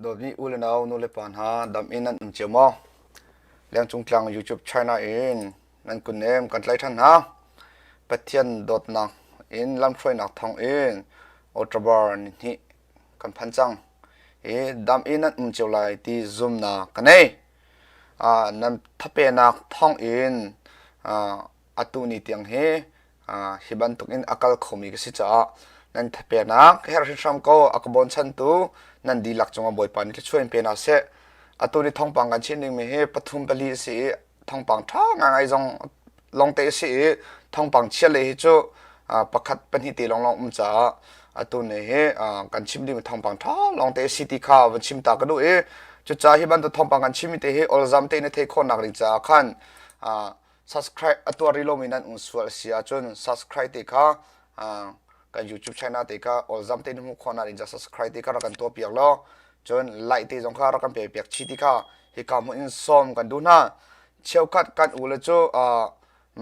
ดนี้อุลนาวนุเลปานหาดำอินันเจียวมอเลี้ยงจุงกลาง YouTube China เองนั่นคุณเนมกันไล่ท่านฮะปะเทียนดดนักอินลำช่วยนักทองเองออตบาร์นี่กันพันจังดำอินันเจียวไลที่ซุ่มนักกันเองนั่นทัพเป็นนักทองเองอัตุนิเตียงเฮฮิบันตุกินอักลขมิกสิจ้านั่นทัพเป็นนักเฮรัชชัมโกอักบอนชันตูนั่นดีหลักจงมาบ่อยปานที่ช่วยเป็นอาเซอตัวนี้ท่องปังกันเช่นหนึ่งมีให้ปฐุมปลีสีท่องปังท่างไงจงลองเตะสีท่องปังเชี่ยเลยจู่ประคัดเป็นหิตีลองจ้าอตัวนี้กันชิมดิ่งท่องปังท่าลองเตะสีที่ข้าวชิมตากระดูจุดจ้าที่บ้านตัวท่องปังกันชิมเตะออลซัมเตะในเทคนนักเรียนจ้าขันsubscribe ตัวรีโลมินันอุ้งสวลเสียจน subscribe เตะข้ากัน YouTube channel เตะข้าออลซัมเตะนุ่มคนนักเรียนจ้า subscribe เตะข้ารักันตัวเปียกล้อจนไล่ตีจงข้ารักกันเปียกชีติข้าฮิกามุอินซอมกันดูนะเชี่ยวกัดกันอูเลจู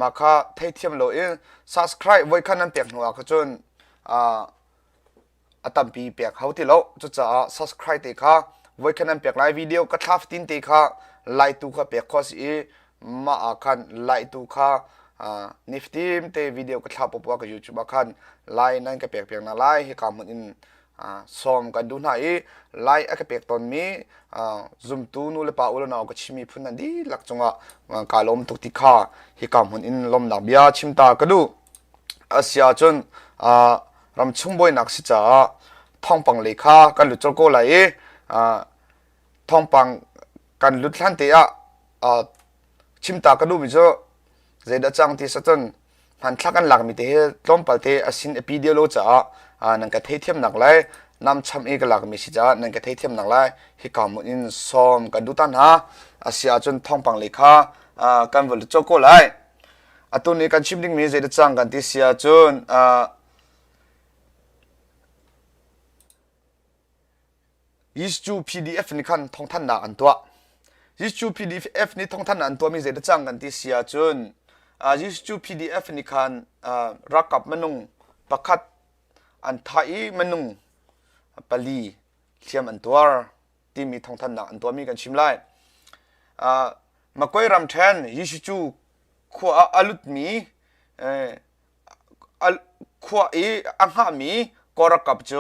มาข้าเทียมโลอิน subscribe ไว้ขันนั้นเปียกหัวก็จนตัมปีเปียกเขาที่เราจะ subscribe ตีข้าไว้ขันนั้นเปียกไลฟ์วิดีโอก็ทับตินตีข้าไล่ตูข้าเปียกข้อสีมาขันไล่ตูข้านิฟทีมเตวิดีโอก็ทับปุ๊บว่าก็ยูทูบขันไล่นั่นก็เปียกน่าไล่ฮิกามุอินซ้อมกันดูนะไล่ก็เปียกตอนมีซุ่มตูนูเลปาอุลนาวก็ชิมีพุ่นนั่นดีหลักจงการล้มตุกติข้าฮิกามุอินล้มนักเบียชิมตากระดูอาเซียจนรำชุ่มบ่อยนักสิจ้าท่องปังเลขากันหลุดโจโก้ไหลท่องปังกันหลุดทันทีชิมตากระดูมิโซเจดจังที่สัตว์พันทักกันหลักมิเตะล้มปัลเตอสินเอพีเดียโลจ้านั่นก็เทียมหนักเลยนำช้ำเอกหลักมิสิจ้านั่นก็เทียมหนักเลยฮิกามุอินซ้อมกันดูตันฮะอาเซียจนท่องปังเลขากันหลุดโจโก้ไหลตัวนี้กันชิมดิ้งมีเจดจังกันที่เสียจนยิสจู PDF นี่คันท่องท่านนาอันตัวยิสจู PDF นี่ท่องท่านนาอันตัวมีเจดจังกันที่เสียจนยิสจู PDF นี่คันรักกับมนุงประคัดอันไทยมนุงปลีเทียมอันตัวที่มีท่องท่านนาอันตัวมีกันชิมไล่มาก้อยรำแทนยิสจูขัวอลุดมีขัวอังหามีกอรักกับโจ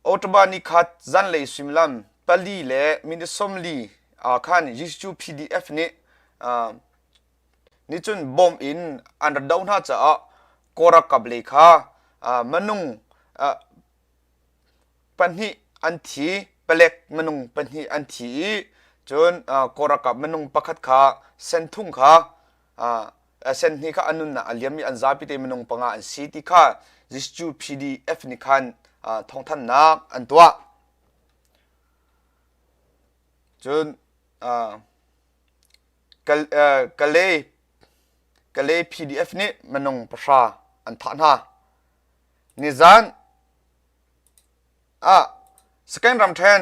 ออตบานิคัดจันเลยสิมลัมปลีเล่มินสมลีขันยิสจู PDF นี่จนบอมอินอันดาวน่าจะกอรักกับเลขามนุงปัญหาอันทีเปเล็กมนุงปัญหาอันทีจนกอรักกับมนุงประคัดขาเส้นทุ่งขาเส้นนี้ข้าอันนู้นนะอันเลียมีอันซาปิเตมนุงปังอันซีติข้าจิสจู PDF นี่ขันท่องท่านนักอันตัวจนกะเล PDF นี่มันนงประชาอันท่านฮะนิจันสแกนรำแทน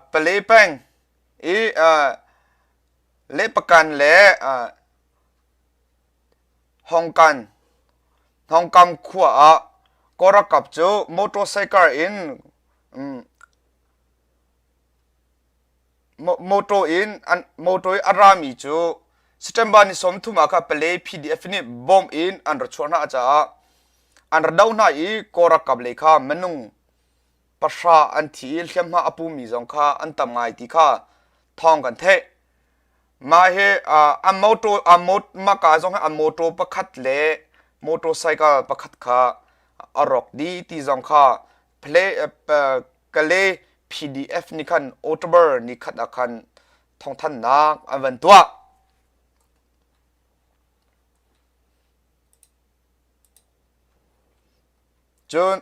เปเลแป้งเละประกันเละห้องกำขวากอรักกับโจมอเตอร์ไซค์อินมอเตอร์อารามีโจสเตมบานิสมทุมาค่ะเปเล PDF นี่บอมอินอันรชวนาจ้าอันรดาวน่ากอรักกับเลขาเมนุงประชาอันที่เขียนมาอปูมีจงค่ะอันตมายที่ค่ะท่องกันเทมาเฮอันมอเตอร์มากาจงให้อันมอเตอร์ประคัดเล่มอเตอร์ไซค์ประคัดค่ะอรกดีที่จงค่ะเพลกะเล PDF นี่คันออโตเบอร์นี่คัดคันท่องท่านนักอันวันตัวจน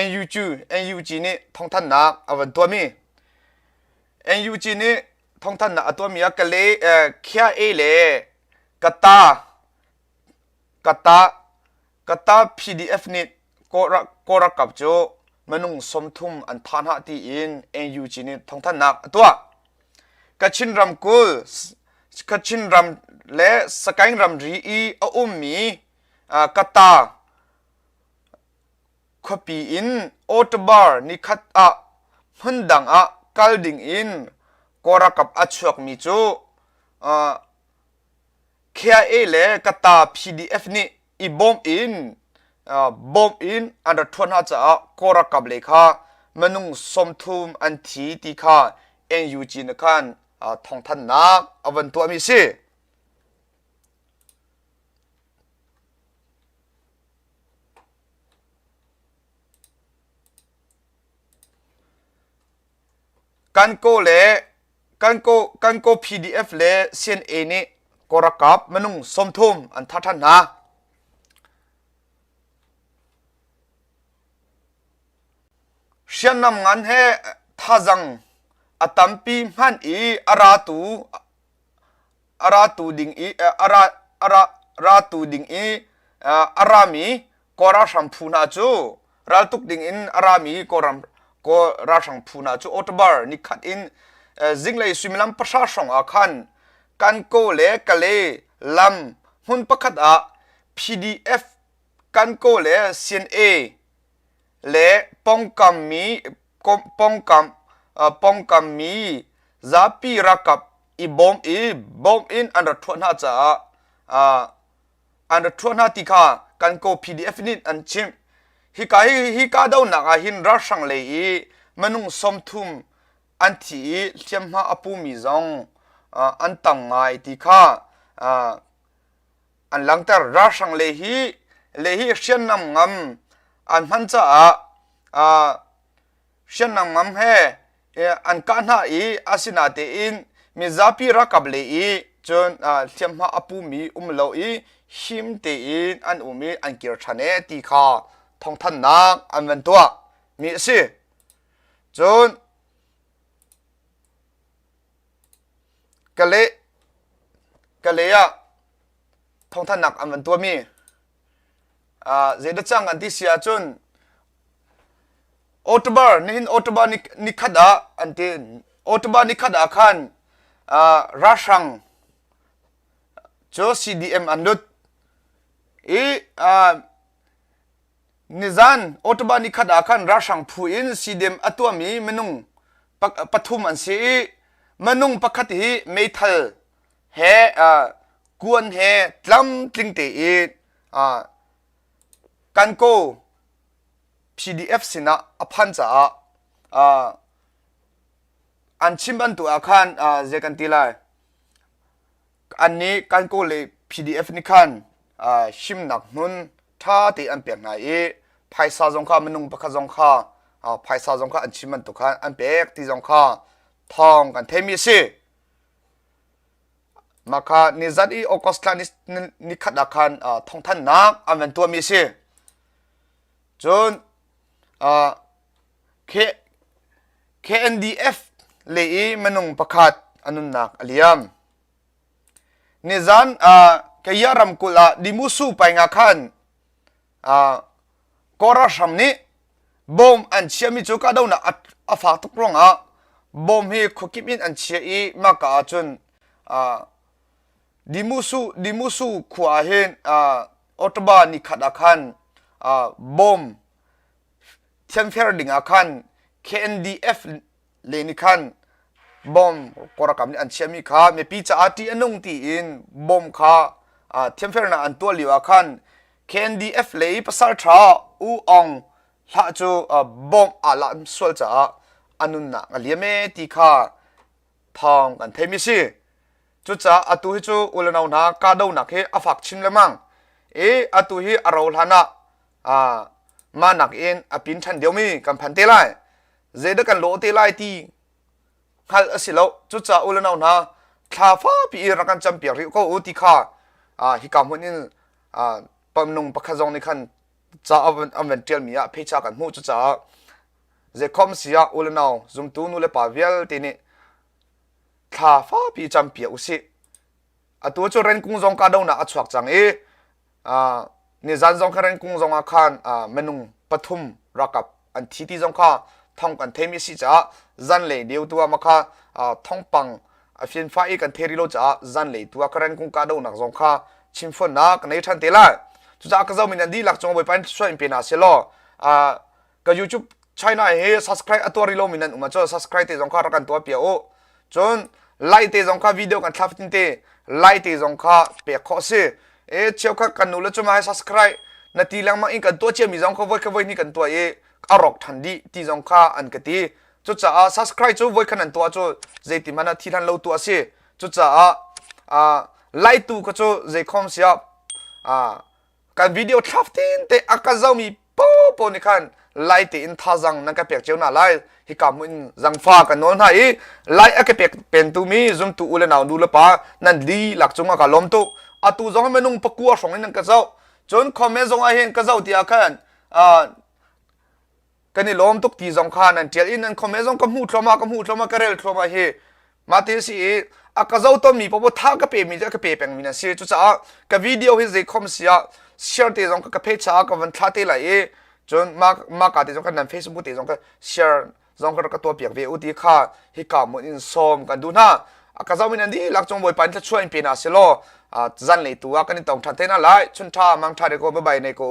NUG นี่ท่องท่านนักอันวันตัวมี NUG นี่ท่องท่านนักตัวมีกะเลเขียเล่กตา PDF นี่กอรักกับโจมนุงสมทุมอันทานหาที่อินNUG นี่ท่องท่านนักตัวกัชินรำกุลกัชินรำและสกายรำรีมีกตา copy in otbar ni khat a hundang a kalding in korakap achuak mi chu kya ele kata pdf ni I bomb in under thona cha korakap lekha manung somthum an thi ti kha NUG na khan thong than nak avan to mi si kan ko pdf le cna ni korakap manung somthum an thathan na sian nam ngan he thazang atampi man I aratu ding I ratu ding I arami kora shampuna chu raltuk ding in arami koram ko rashang phuna chu otbar ni khat in zinglei swimlam pasha song akhan kan ko le kale lam hun pakhat a pdf kan ko le cna le pongkam mi zapi rakap I bomb in under thona cha under thona tikha kan ko pdf ni an chim hi ka dau na hin rashang le I manung somthum anti thiamha apu mi zong antang ngai tikha an langtar rashang le hi sian nam ngam an man cha sian nam ngam he an ka na I asina te in mizapi rakab le I chon thiamha apu mi umlo I him te in an umi an kir thane ti kha thong than nak an wan tua mi si chon kale ya thong than nak an wan tua mi zeda chang an ti sia chon otbar nihin otbar ni khada ante otbar ni khada khan rashang cho cdm anlut nizan otbar ni khada khan rashang phu in cdm atwami menung pathum an si manung pakhati meithal he kuan he tlam tling te kan ko pdf sina aphan cha an chimban tu akhan je kan tilai anni kan ko le pdf ni khan shim nak nun tha te an pek na phaisa jong kha manung pakha jong kha phaisa jong kha an chimban tu khan an pek ti jong kha thong kan themi si maka nizat I okosla ni khada khan thong than nak amen tu mi si chon KNDF le I manung pakhat anun nak aliam nizan kayaram kula dimusu painga khan kora shamni bom an chiami chu ka dau na afa tukrong bom hi khokipin an chia I maka chun dimusu khwa hen otba ni khada khan bom thiamfer ding akhan KNDF le ni khan bom korakam ni an chiami kha me pi cha ati anung ti in bom kha thiamfer na an to liwa khan KNDF le pasar tha u ong la chu bom ala sol cha anun na ngaliame ti kha thong kan themi si chu cha atu hi chu ulanau na ka dau na khe afak chim lemang atu hi arol hana manak in apin than deumi kan phan te lai zeda kan lo te lai ti khal asilo chu cha ulanau na kha fa pi rakan champion ri ko uti kha hi kam hunin pamnung pakhazong ni khan cha aven tel mi a phecha kan mu chu cha ze khom sia ulanau zum tu nu le pa vial ti ni kha fa pi champion usi atu chu ren kung jong ka dau na achhuak chang ni zan jong kharan kung jong akhan menung pathum rakap an thiti jong kha thong kan themi si cha zan le deu tua makha thong pang afin fa I kan theri lo cha zan le tua kharan kung ka dau nak jong kha chimphon na kan nei than te la chu cha ka zo min di lak chong boi pan so in pena se lo ก็ YouTube China เฮ subscribe อตัวริโลมินันอุมาจอ subscribe เตจงข้ารักันตัวเปียโอจนไล่เตจงข้าวิดีโอกันทับทินเตไล่เตจงข้าเปียข้อเสียเชียวข้ากันนูแล้วจะมาให้ subscribe นาทีหลังมาอิงกันตัวเชียมีจงข้าไว้นี่กันตัวอารอกทันดีที่จงข้าอันกติจุดจะsubscribe จูไว้ขนาดตัวจูเจติมันนาทีทันเราตัวเสียจุดจะไล่ตัวก็จูเจคอมเสียการวิดีโอทับทินเตอากาเจ้ามีโปนี่คันไล่ตีอินท่าจังนั่นก็เปียกเจ้าหน้าไล่ฮิกามุนจังฟ้ากันโน้นให้ไล่ก็เปียกเป็นตัวมีซุ่มตัวอุเลนาวดูละป้านั่นดีหลักจงก็ล้มตุตัวจงไม่นุ่งปะกัวส่งนั่นก็เจ้าจนคอมเมนต์จงเห็นก็เจ้าที่อาการกันนี่ล้มตุกที่จงข้านั่นเจ้าอินนั่นคอมเมนต์จงก็หูทรมากระเรลทรมาเฮมาเทสิอากาเจ้าตัวมีพอพอท่าก็เปียมีจะก็เปียเป็นมีนะเสียจุดจ้ากับวิดีโอที่จะคอมเสียเชียร์เตจงก็เพจช้ากับวันท่าเตไหลจนมากาเตจงกันนั้น Facebook เตจงก็แชร์จงก็ตัวเปียกเวอุติค่าฮิกามุนซอมกันดูนะอากาศวินันดีหลักจงบอยปันจะช่วยเป็นอาเซโลจันเลยตัวกันนี่ต้องทันเทน่าไลชนท่ามังท่าเด็กก็ไม่ใบในกู